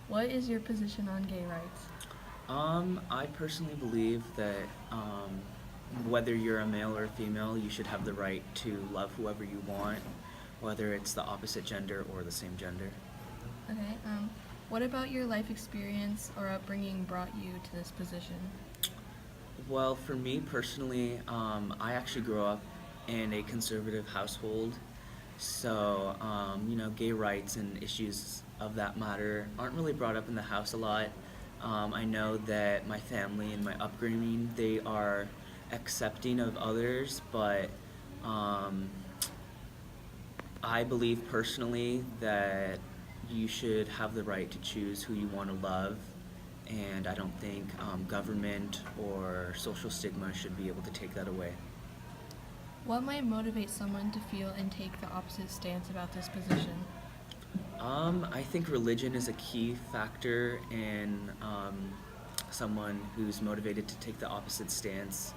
What is your position on gay rights? I personally believe that whether you're a male or a female, you should have the right to love whoever you want, whether it's the opposite gender or the same gender. Okay. What about your life experience or upbringing brought you to this position? Well, for me personally, I actually grew up in a conservative household, so gay rights and issues of that matter aren't really brought up in the house a lot. I know that my family and my upbringing, they are accepting of others, but um, I believe personally that you should have the right to choose who you want to love, and I don't think government or social stigma should be able to take that away. What might motivate someone to feel and take the opposite stance about this position? I think religion is a key factor in someone who's motivated to take the opposite stance.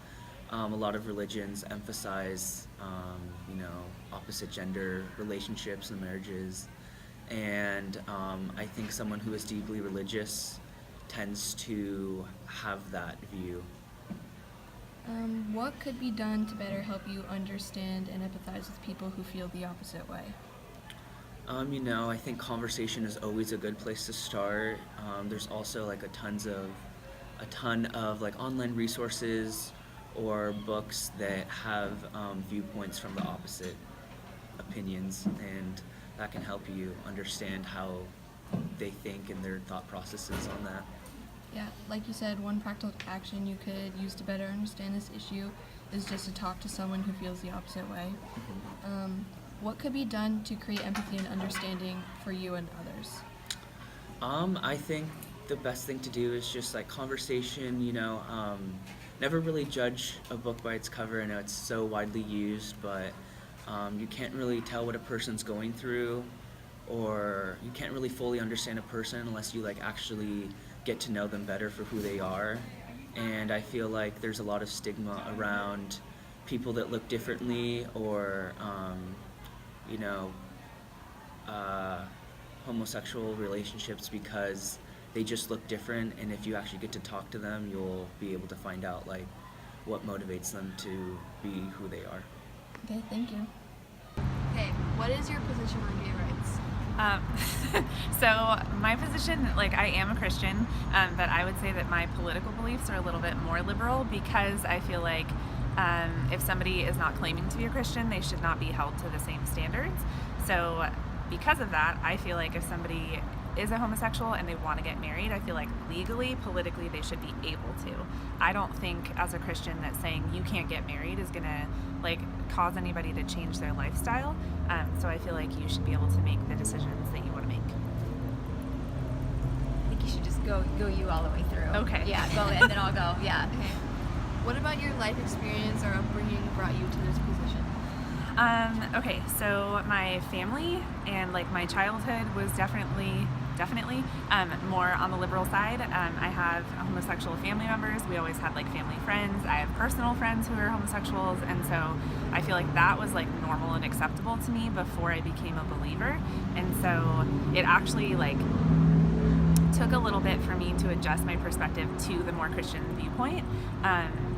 A lot of religions emphasize, opposite gender relationships and marriages, and I think someone who is deeply religious tends to have that view. What could be done to better help you understand and empathize with people who feel the opposite way? I think conversation is always a good place to start. There's also like a ton of like online resources or books that have viewpoints from the opposite opinions, and that can help you understand how they think and their thought processes on that. Yeah, like you said, one practical action you could use to better understand this issue is just to talk to someone who feels the opposite way. What could be done to create empathy and understanding for you and others? I think the best thing to do is just like conversation, never really judge a book by its cover. I know it's so widely used, but you can't really tell what a person's going through, or you can't really fully understand a person unless you like actually get to know them better for who they are. And I feel like there's a lot of stigma around people that look differently, or you know, uh, homosexual relationships, because they just look different. And if you actually get to talk to them, you'll be able to find out like what motivates them to be who they are. Okay, thank you. Okay, what is your position on gay rights? So my position, like I am a Christian, but I would say that my political beliefs are a little bit more liberal because I feel like if somebody is not claiming to be a Christian, they should not be held to the same standards. So because of that, I feel like if somebody is a homosexual and they want to get married, I feel like legally, politically, they should be able to. I don't think as a Christian that saying you can't get married is gonna like cause anybody to change their lifestyle. So I feel like you should be able to make the decisions that you want to make. I think you should just go you all the way through. Okay. Yeah, go and then I'll go. Yeah. Okay. What about your life experience or upbringing brought you to this position? Okay, so my family and like my childhood was definitely more on the liberal side. I have homosexual family members. We always had like family friends. I have personal friends who are homosexuals, and so I feel like that was like normal and acceptable to me before I became a believer. And so it actually like took a little bit for me to adjust my perspective to the more Christian viewpoint,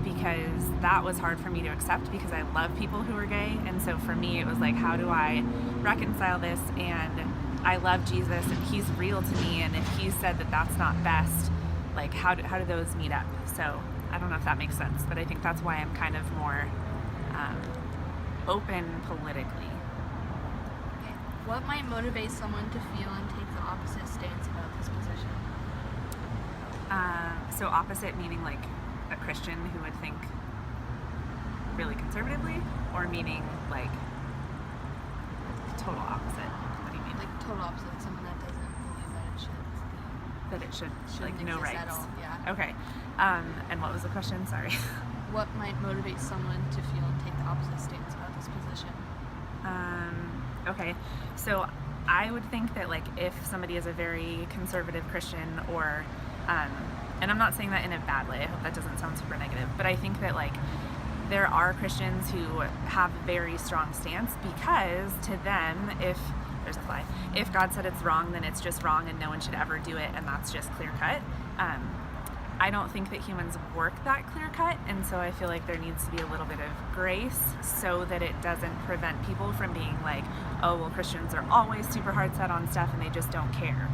because that was hard for me to accept because I love people who are gay. And so for me, it was like, how do I reconcile this? And I love Jesus and he's real to me. And if he said that that's not best, like how do those meet up? So I don't know if that makes sense, but I think that's why I'm kind of more open politically. Okay. What might motivate someone to feel and take the opposite stance about this position? So opposite meaning like a Christian who would think really conservatively, or meaning like total opposite? What do you mean? Like total opposite, like someone that doesn't believe that it should Like shouldn't no exist rights. at all. Yeah. Okay. And what was the question? Sorry. What might motivate someone to feel and take the opposite stance about this position? Okay. So I would think that like if somebody is a very conservative Christian, or and I'm not saying that in a bad way, I hope that doesn't sound super negative, but I think that like there are Christians who have a very strong stance because to them, if there's a fly. If God said it's wrong, then it's just wrong and no one should ever do it, and that's just clear cut. I don't think that humans work that clear cut, and so I feel like there needs to be a little bit of grace so that it doesn't prevent people from being like, oh, well, Christians are always super hard set on stuff and they just don't care.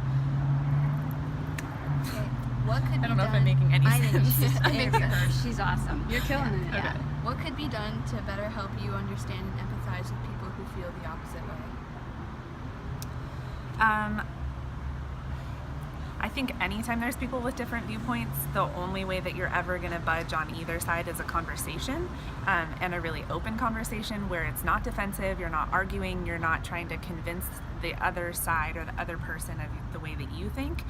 Okay. What could I don't be know if done? I'm making any I think sense. she's It makes very good. sense. She's awesome. You're killing it. Yeah. Okay. What could be done to better help you understand and empathize with people who feel the opposite way? I think anytime there's people with different viewpoints, the only way that you're ever going to budge on either side is a conversation, and a really open conversation where it's not defensive, you're not arguing, you're not trying to convince the other side or the other person of the way that you think,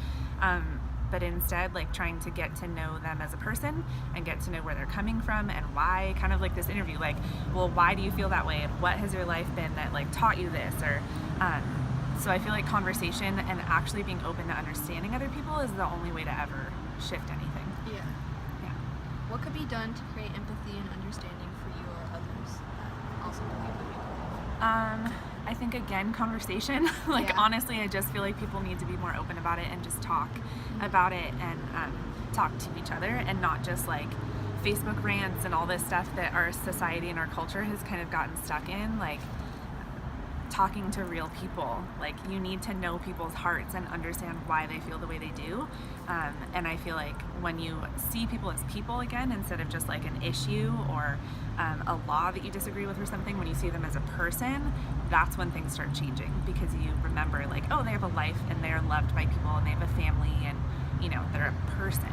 but instead like trying to get to know them as a person and get to know where they're coming from and why, kind of like this interview, like, well, why do you feel that way? What has your life been that like taught you this? Or so I feel like conversation and actually being open to understanding other people is the only way to ever shift anything. Yeah. Yeah. What could be done to create empathy and understanding for you or others that also believe what we believe? I think again, conversation. Like Yeah. honestly, I just feel like people need to be more open about it and just talk about it and talk to each other and not just like Facebook rants and all this stuff that our society and our culture has kind of gotten stuck in. Like talking to real people, like you need to know people's hearts and understand why they feel the way they do, and I feel like when you see people as people again instead of just like an issue or a law that you disagree with or something, when you see them as a person, that's when things start changing, because you remember like, oh, they have a life and they're loved by people and they have a family and you know they're a person.